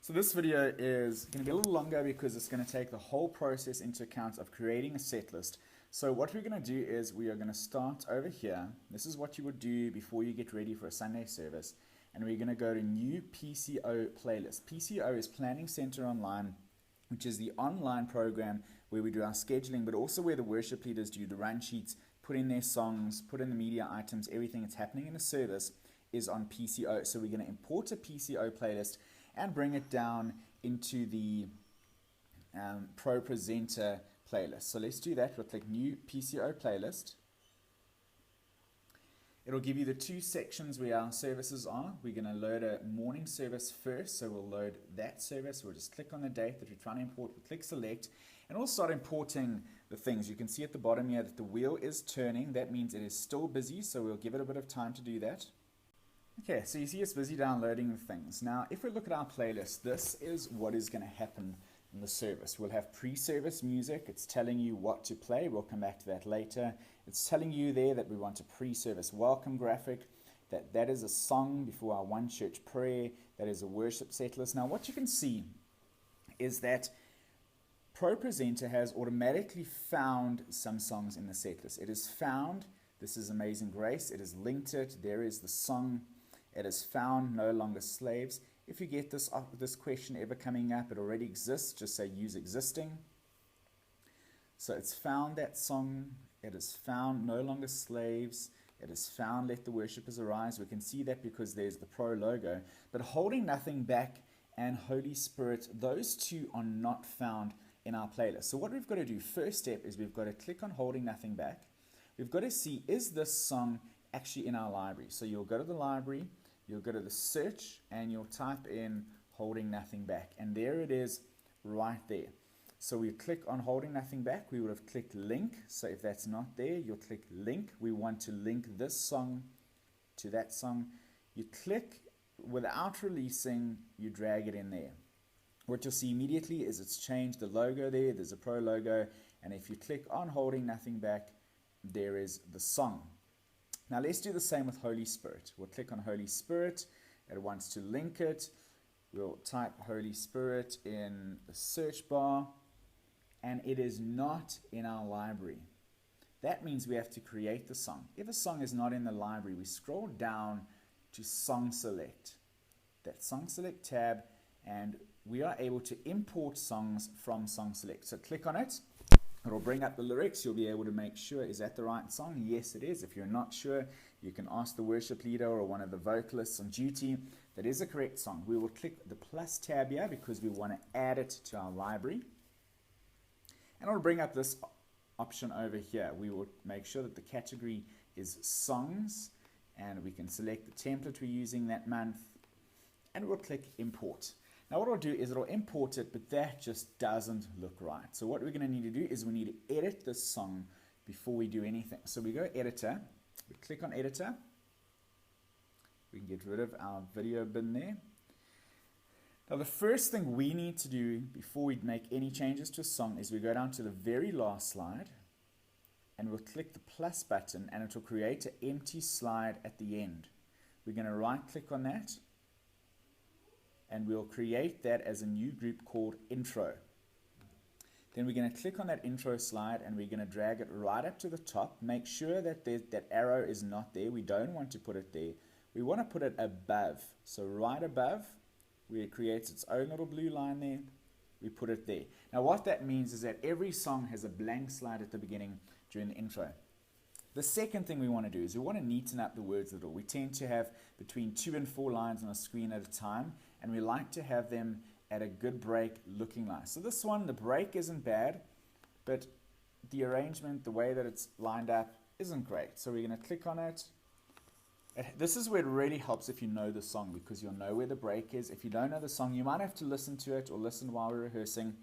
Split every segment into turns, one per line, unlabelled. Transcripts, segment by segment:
So this video is going to be a little longer because it's going to take the whole process into account of creating a set list. So what we're going to do is we are going to start over here. This is what you would do before you get ready for a Sunday service. And we're going to go to New PCO Playlist. PCO is Planning Center Online, which is the online program where we do our scheduling, but also where the worship leaders do the run sheets, put in their songs, put in the media items, everything that's happening in the service is on PCO. So we're going to import a PCO playlist and bring it down into the Pro Presenter playlist. So let's do that. We'll click New PCO Playlist. It'll give you the two sections where our services are. We're going to load a morning service first, so we'll load that service. We'll just click on the date that we're trying to import. We'll click Select, and we'll start importing the things. You can see at the bottom here that the wheel is turning. That means it is still busy, so we'll give it a bit of time to do that. Okay, so you see it's busy downloading the things. Now, if we look at our playlist, this is what is going to happen in the service. We'll have pre-service music. It's telling you what to play. We'll come back to that later. It's telling you there that we want a pre-service welcome graphic, that is a song before our one church prayer, that is a worship set list. Now, what you can see is that Pro Presenter has automatically found some songs in the set list. It has found This Is Amazing Grace. It has linked it. There is the song. It has found No Longer Slaves. If you get this question ever coming up, it already exists. Just say use existing. So it's found that song. It has found No Longer Slaves. It has found Let the Worshippers Arise. We can see that because there's the Pro logo. But Holding Nothing Back and Holy Spirit, those two are not found in our playlist. So what we've got to do, first step, is we've got to click on Holding Nothing Back. We've got to see, is this song actually in our library? So you'll go to the library, you'll go to the search, and you'll type in Holding Nothing Back. And there it is right there. So we click on Holding Nothing Back. We would have clicked link. So if that's not there, you'll click link. We want to link this song to that song. You click without releasing, you drag it in there. What you'll see immediately is it's changed the logo there. There's a Pro logo. And if you click on Holding Nothing Back, there is the song. Now let's do the same with Holy Spirit. We'll click on Holy Spirit. It wants to link it. We'll type Holy Spirit in the search bar, and it is not in our library. That means we have to create the song. If a song is not in the library, we scroll down to Song Select. That Song Select tab, and we are able to import songs from Song Select. So click on it. It'll bring up the lyrics. You'll be able to make sure, is that the right song? Yes, it is. If you're not sure, you can ask the worship leader or one of the vocalists on duty. That is a correct song. We will click the plus tab here because we want to add it to our library. And it'll bring up this option over here. We will make sure that the category is songs, and we can select the template we're using that month, and we'll click import. Now what it'll do is it'll import it, but that just doesn't look right. So what we're going to need to do is we need to edit this song before we do anything. So we go editor, we click on editor, we can get rid of our video bin there. Now the first thing we need to do before we make any changes to a song is we go down to the very last slide, and we'll click the plus button, and it will create an empty slide at the end. We're going to right click on that, and we'll create that as a new group called intro. Then we're going to click on that intro slide, and we're going to drag it right up to the top. Make sure that that arrow is not there. We don't want to put it there. We want to put it above. So right above, where it creates its own little blue line there, we put it there. Now what that means is that every song has a blank slide at the beginning during the intro. The second thing we want to do is we want to neaten up the words a little. We tend to have between 2 and 4 lines on a screen at a time, and we like to have them at a good break looking nice. So this one, the break isn't bad, but the arrangement, the way that it's lined up, isn't great. So we're going to click on it. This is where it really helps if you know the song, because you'll know where the break is. If you don't know the song, you might have to listen to it or listen while we're rehearsing.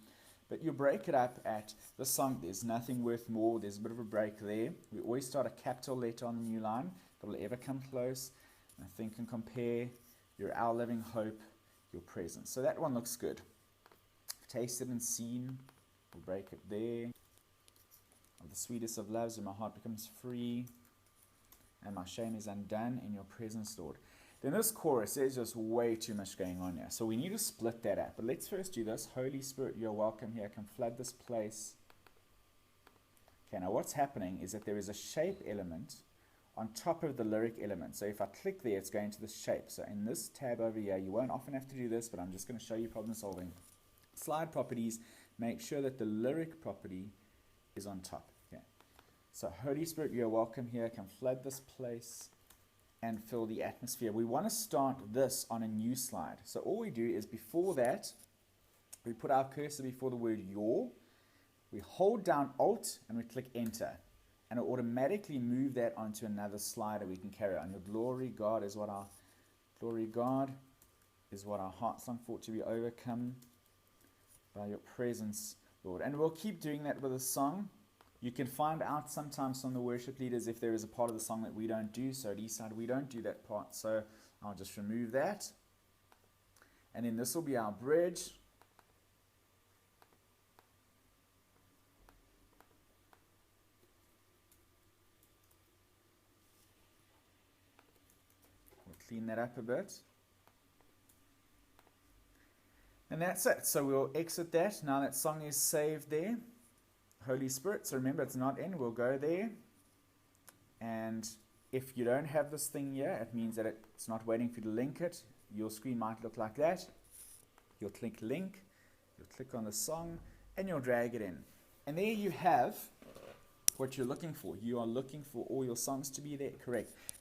But you break it up at the song, There's Nothing Worth More. There's a bit of a break there. We always start a capital letter on the new line that will ever come close. And think and compare, You're Our Living Hope, Your Presence. So that one looks good. Tasted and seen, we'll break it there. Of the sweetest of loves, and my heart becomes free, and my shame is undone in your presence, Lord. Then this chorus, there's just way too much going on here. So we need to split that up. But let's first do this. Holy Spirit, you're welcome here. Come flood this place. Okay, now what's happening is that there is a shape element on top of the lyric element. So if I click there, it's going to the shape. So in this tab over here, you won't often have to do this, but I'm just going to show you problem solving. Slide properties, make sure that the lyric property is on top. Okay. So Holy Spirit, you're welcome here. Come flood this place and fill the atmosphere. We want to start this on a new slide. So all we do is before that, we put our cursor before the word your. We hold down Alt and we click Enter. And it automatically move that onto another slide that we can carry on. Your glory, God, is what our hearts long for, to be overcome by your presence, Lord. And we'll keep doing that with a song. You can find out sometimes from the worship leaders if there is a part of the song that we don't do. So at Eastside, we don't do that part. So I'll just remove that. And then this will be our bridge. We'll clean that up a bit. And that's it. So we'll exit that. Now that song is saved there. Holy Spirit, so remember it's not in, we'll go there, and if you don't have this thing here, it means that it's not waiting for you to link it. Your screen might look like that. You'll click link, you'll click on the song, and you'll drag it in. And there you have what you're looking for. You are looking for all your songs to be there, correct.